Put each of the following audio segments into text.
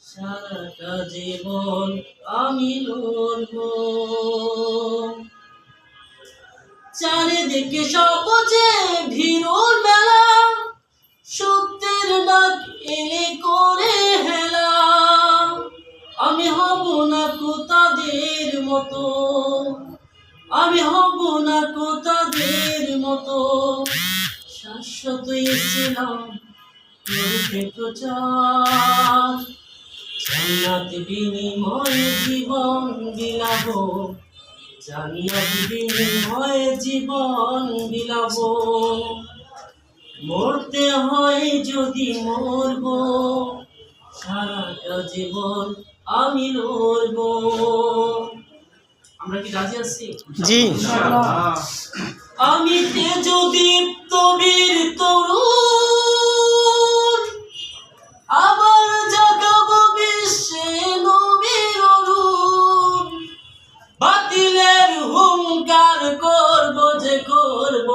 সারাটা জীবন আমি লড়ব। চারিদিকে সবুজে ভিড়ুর মেলা, সত্যের ডাক এলে করে হেলা। আমি হব না কো তাদের মতো, আমি হব না কো তাদের মতো। শাশ্বত ইসলাম করবে প্রচার, জান্নাত বিনিময়ে জীবন বিলাবো, জান্নাত বিনিময়ে জীবন বিলাবো। মরতে হয় যদি মরব, সারাটা জীবন আমি লড়ব। আমরা কি রাজি আছি? জি। আমি তেজদীপ্ত বীর তরুণ, আবার জাগাবো বিশ্বে নবীর অরুণ। বাতিলের হুঙ্কার করব যে করব,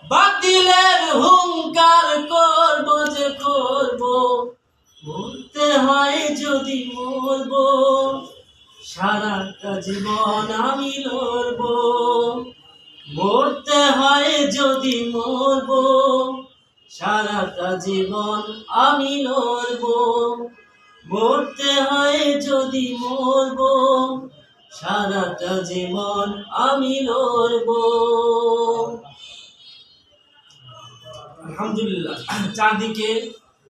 বাতিলের হুঙ্কার করব যে করব। মরতে হয় যদি মরব, সারাটা জীবন আমি লড়ব। মরতে হয় যদি মরব, সারাটা জীবন আমি লড়ব। মরতে হয় যদি মরব, সারাটা জীবন আমি লড়ব। আলহামদুলিল্লাহ। চারদিকে